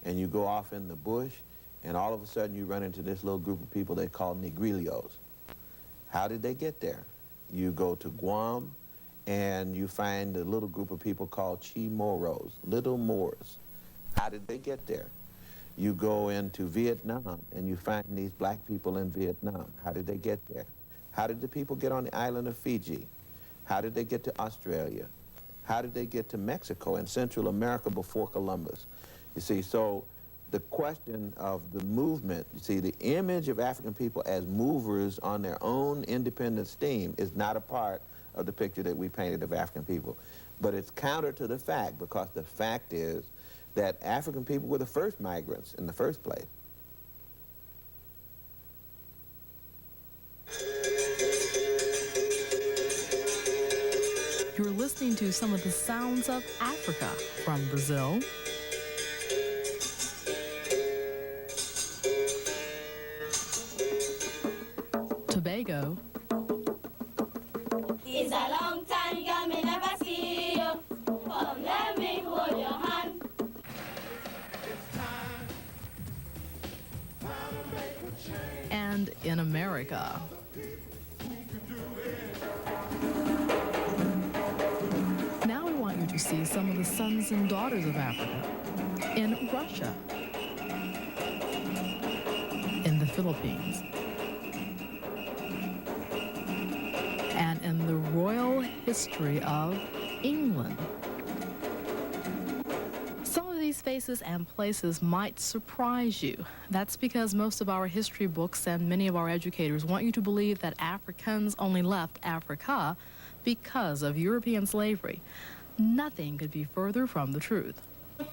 and you go off in the bush, and all of a sudden you run into this little group of people they call Negrillos. How did they get there? You go to Guam, and you find a little group of people called Chimoros, little Moors. How did they get there? You go into Vietnam, and you find these black people in Vietnam. How did they get there? How did the people get on the island of Fiji? How did they get to Australia? How did they get to Mexico and Central America before Columbus? You see, so the question of the movement, you see, the image of African people as movers on their own independent steam is not a part of the picture that we painted of African people. But it's counter to the fact, because the fact is that African people were the first migrants in the first place. You're listening to some of the sounds of Africa from Brazil, Tobago, it's a long time, girl, me never see you. Come, let me hold your hand. and in America. Now we want you to see some of the sons and daughters of Africa in Russia, in the Philippines, and in the royal history of England. Some of these faces and places might surprise you. That's because most of our history books and many of our educators want you to believe that Africans only left Africa because of European slavery. Nothing could be further from the truth.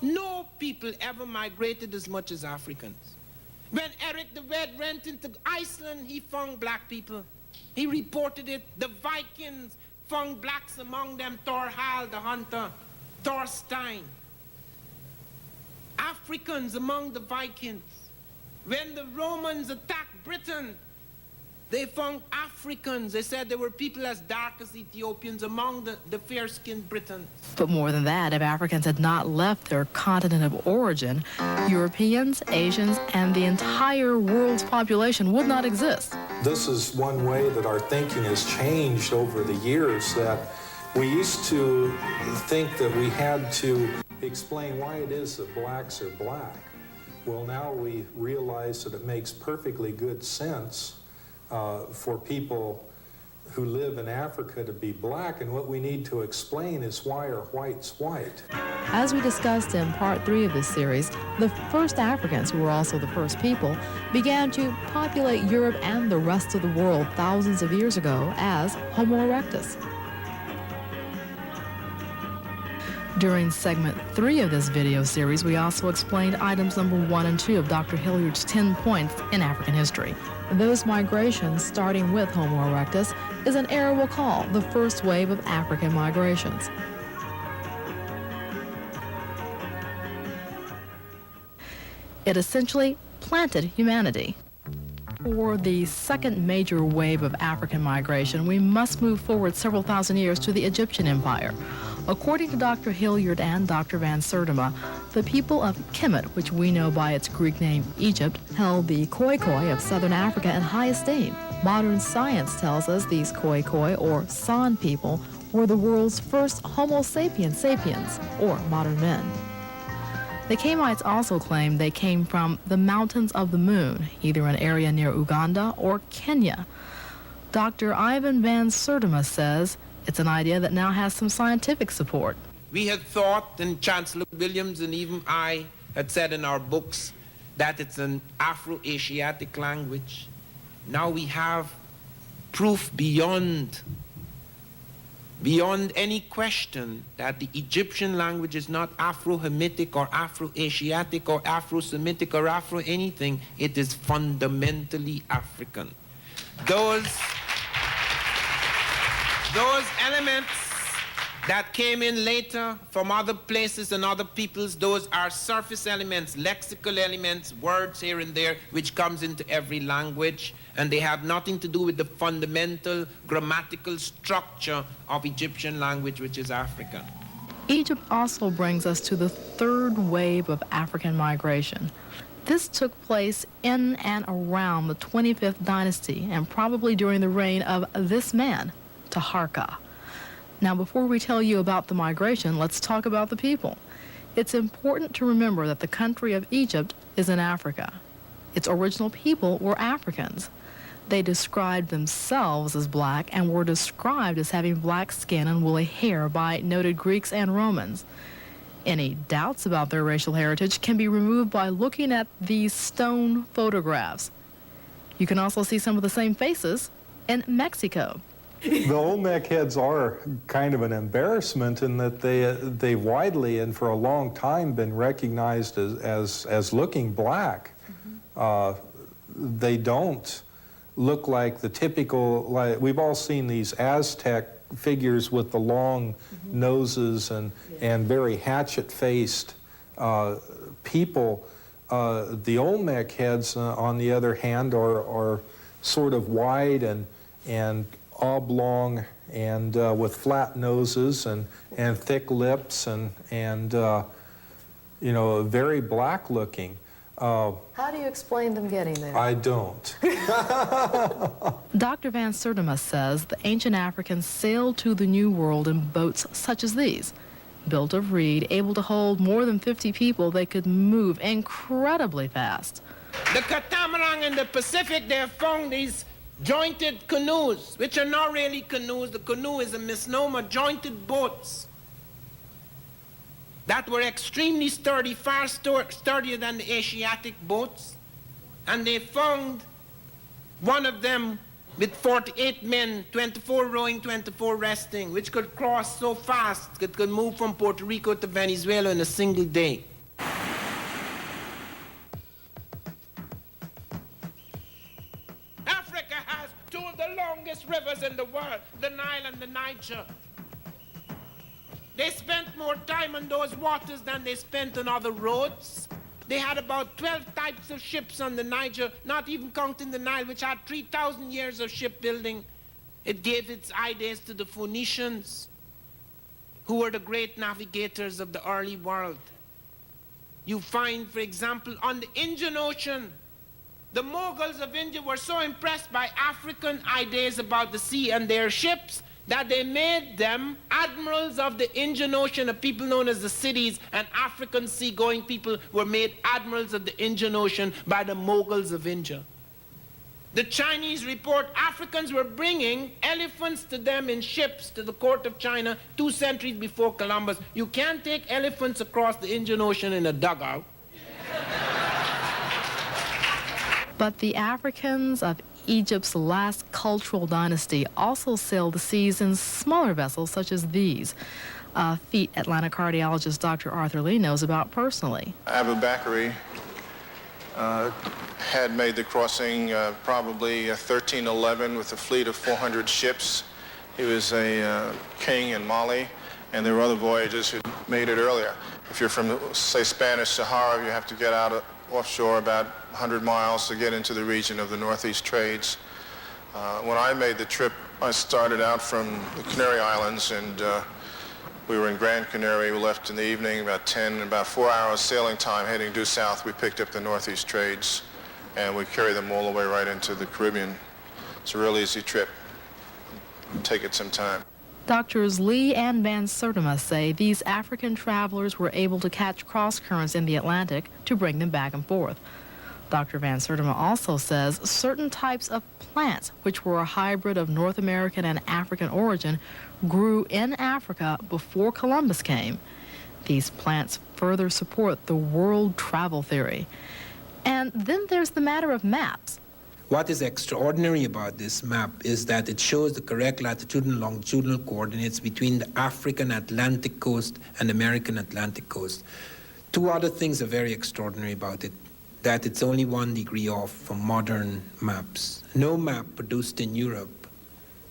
No people ever migrated as much as Africans. When Eric the Red went into Iceland, he found black people. He reported it. The Vikings found blacks among them, Thorhall the hunter, Thorstein. Africans among the Vikings. When the Romans attacked Britain, they found Africans. They said there were people as dark as Ethiopians among the fair-skinned Britons. But more than that, if Africans had not left their continent of origin, Europeans, Asians, and the entire world's population would not exist. This is one way that our thinking has changed over the years, that we used to think that we had to explain why it is that blacks are black. Well, now we realize that it makes perfectly good sense for people who live in Africa to be black, and what we need to explain is why are whites white. As we discussed in part 3 of this series, the first Africans, who were also the first people, began to populate Europe and the rest of the world thousands of years ago as Homo erectus. During segment 3 of this video series, we also explained items number 1 and 2 of Dr. Hilliard's 10 points in African history. Those migrations, starting with Homo erectus, is an era we'll call the first wave of African migrations. It essentially planted humanity. For the second major wave of African migration, we must move forward several thousand years to the Egyptian Empire. According to Dr. Hilliard and Dr. Van Sertima, the people of Kemet, which we know by its Greek name Egypt, held the Khoikhoi of southern Africa in high esteem. Modern science tells us these Khoikhoi, or San people, were the world's first Homo sapiens sapiens, or modern men. The Kemites also claim they came from the Mountains of the Moon, either an area near Uganda or Kenya. Dr. Ivan Van Sertima says it's an idea that now has some scientific support. We had thought, and Chancellor Williams and even I had said in our books, that it's an Afro-Asiatic language. Now we have proof beyond any question that the Egyptian language is not Afro-Hamitic or Afro-Asiatic or Afro-Semitic or Afro-anything. It is fundamentally African. Those elements that came in later from other places and other peoples, those are surface elements, lexical elements, words here and there, which comes into every language, and they have nothing to do with the fundamental grammatical structure of Egyptian language, which is African. Egypt also brings us to the third wave of African migration. This took place in and around the 25th dynasty and probably during the reign of this man, Taharqa. Now, before we tell you about the migration, let's talk about the people. It's important to remember that the country of Egypt is in Africa. Its original people were Africans. They described themselves as black and were described as having black skin and woolly hair by noted Greeks and Romans. Any doubts about their racial heritage can be removed by looking at these stone photographs. You can also see some of the same faces in Mexico. The Olmec heads are kind of an embarrassment in that they widely and for a long time been recognized as looking black. They don't look like the typical, like we've all seen these Aztec figures with the long noses and very hatchet-faced people. The Olmec heads, on the other hand, are sort of wide and oblong and with flat noses and thick lips and you know, very black looking. How do you explain them getting there? I don't. Dr. Van Sertima says the ancient Africans sailed to the New World in boats such as these. Built of reed, able to hold more than 50 people, they could move incredibly fast. The catamaran in the Pacific, they have found these jointed canoes, which are not really canoes. The canoe is a misnomer, jointed boats that were extremely sturdy, far sturdier than the Asiatic boats. And they found one of them with 48 men, 24 rowing, 24 resting, which could cross so fast, it could move from Puerto Rico to Venezuela in a single day. Africa has two of the longest rivers in the world, the Nile and the Niger. They spent more time on those waters than they spent on other roads. They had about 12 types of ships on the Niger, not even counting the Nile, which had 3,000 years of shipbuilding. It gave its ideas to the Phoenicians, who were the great navigators of the early world. You find, for example, on the Indian Ocean, the Mughals of India were so impressed by African ideas about the sea and their ships that they made them admirals of the Indian Ocean, of people known as the cities, and African seagoing people were made admirals of the Indian Ocean by the Mughals of India. The Chinese report Africans were bringing elephants to them in ships to the court of China 2 centuries before Columbus. You can't take elephants across the Indian Ocean in a dugout. But the Africans of Egypt's last cultural dynasty also sailed the seas in smaller vessels such as these, a feat Atlanta cardiologist Dr. Arthur Lee knows about personally. Abu Bakr had made the crossing probably 1311 with a fleet of 400 ships. He was a king in Mali, and there were other voyages who made it earlier. If you're from, say, Spanish Sahara, you have to get out offshore about 100 miles to get into the region of the Northeast trades. When I made the trip, I started out from the Canary Islands, and we were in Grand Canary. We left in the evening, about 10, about 4 hours sailing time, heading due south. We picked up the Northeast trades, and we carried them all the way right into the Caribbean. It's a real easy trip. Take it some time. Doctors Lee and Van Sertima say these African travelers were able to catch cross currents in the Atlantic to bring them back and forth. Dr. Van Sertima also says certain types of plants, which were a hybrid of North American and African origin, grew in Africa before Columbus came. These plants further support the world travel theory. And then there's the matter of maps. What is extraordinary about this map is that it shows the correct latitudinal and longitudinal coordinates between the African Atlantic coast and American Atlantic coast. Two other things are very extraordinary about it, that it's only 1 degree off from modern maps. No map produced in Europe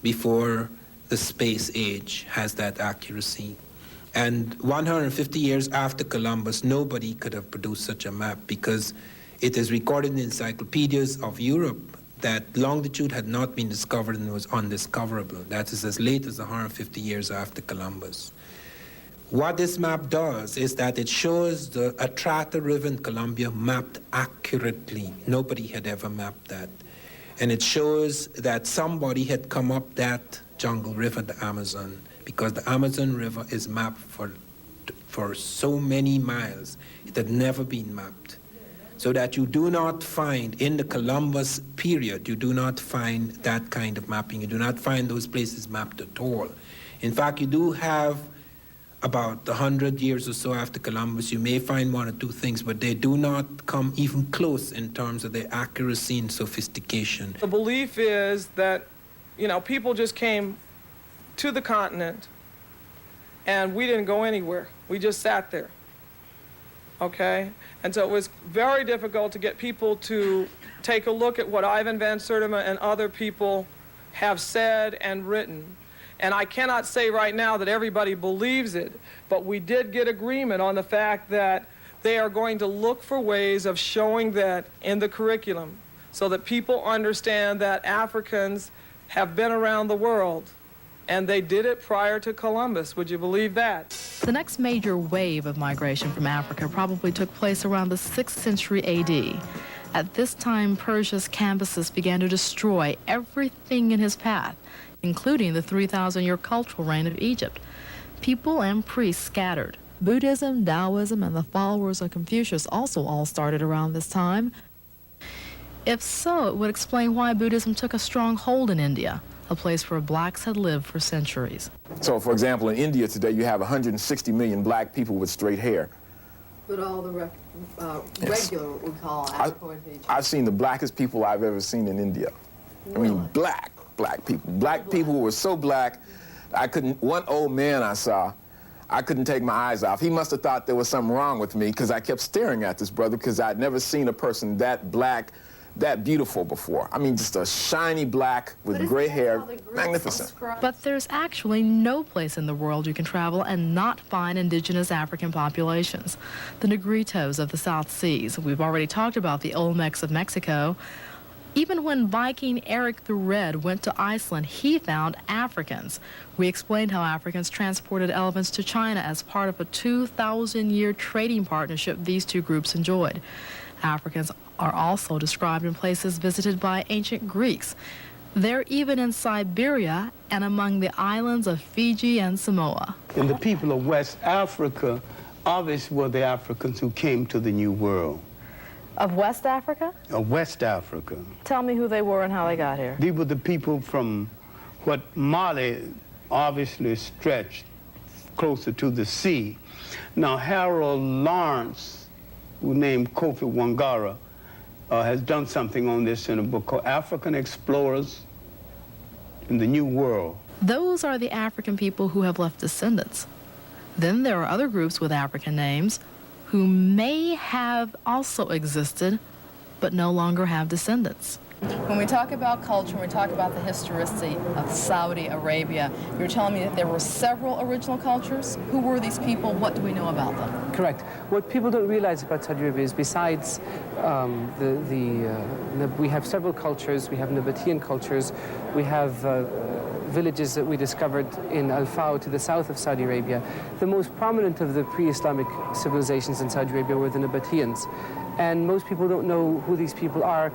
before the space age has that accuracy. And 150 years after Columbus, nobody could have produced such a map because it is recorded in encyclopedias of Europe that longitude had not been discovered and was undiscoverable. That is as late as 150 years after Columbus. What this map does is that it shows the Atrato River in Colombia mapped accurately. Nobody had ever mapped that. And it shows that somebody had come up that jungle river, the Amazon, because the Amazon River is mapped for so many miles. It had never been mapped. So that you do not find, in the Columbus period, you do not find that kind of mapping. You do not find those places mapped at all. In fact, you do have about 100 years or so after Columbus, you may find one or two things, but they do not come even close in terms of their accuracy and sophistication. The belief is that, you know, people just came to the continent and we didn't go anywhere. We just sat there, okay? And so it was very difficult to get people to take a look at what Ivan van Sertima and other people have said and written. And I cannot say right now that everybody believes it, but we did get agreement on the fact that they are going to look for ways of showing that in the curriculum so that people understand that Africans have been around the world, and they did it prior to Columbus. Would you believe that? The next major wave of migration from Africa probably took place around the 6th century AD. At this time, Persia's Cambyses began to destroy everything in his path, including the 3,000-year cultural reign of Egypt. People and priests scattered. Buddhism, Taoism, and the followers of Confucius also all started around this time. If so, it would explain why Buddhism took a strong hold in India, a place where blacks had lived for centuries. So, for example, in India today, you have 160 million black people with straight hair. But all the regular, what we call Afro-Asian. I've seen the blackest people I've ever seen in India. Really? I mean, black people. Black people were so black, I couldn't, one old man I saw, I couldn't take my eyes off. He must have thought there was something wrong with me because I kept staring at this brother because I'd never seen a person that black, that beautiful before. I mean, just a shiny black with gray hair, magnificent. But there's actually no place in the world you can travel and not find indigenous African populations. The Negritos of the South Seas. We've already talked about the Olmecs of Mexico. Even when Viking Eric the Red went to Iceland, he found Africans. We explained how Africans transported elephants to China as part of a 2,000-year trading partnership these two groups enjoyed. Africans are also described in places visited by ancient Greeks. They're even in Siberia and among the islands of Fiji and Samoa. And the people of West Africa obviously were the Africans who came to the New World. Of West Africa? Of West Africa. Tell me who they were and how they got here. These were the people from what Mali obviously stretched closer to the sea. Now, Harold Lawrence, who named Kofi Wangara, has done something on this in a book called African Explorers in the New World. Those are the African people who have left descendants. Then there are other groups with African names who may have also existed, but no longer have descendants. When we talk about culture, when we talk about the historicity of Saudi Arabia, you're telling me that there were several original cultures? Who were these people? What do we know about them? Correct. What people don't realize about Saudi Arabia is besides we have several cultures. We have Nabatean cultures. We have villages that we discovered in Al-Fao to the south of Saudi Arabia. The most prominent of the pre-Islamic civilizations in Saudi Arabia were the Nabateans. And most people don't know who these people are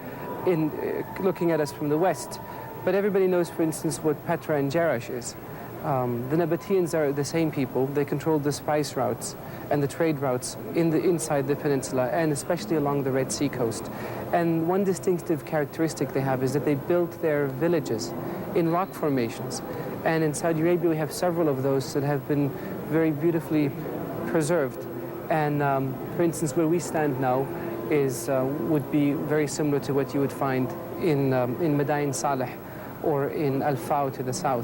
in looking at us from the West. But everybody knows, for instance, what Petra and Jerash is. The Nabateans are the same people. They controlled the spice routes and the trade routes inside the peninsula, and especially along the Red Sea coast. And one distinctive characteristic they have is that they built their villages in rock formations. And in Saudi Arabia, we have several of those that have been very beautifully preserved. And for instance, where we stand now would be very similar to what you would find in Madain Saleh or in Al-Fao to the south.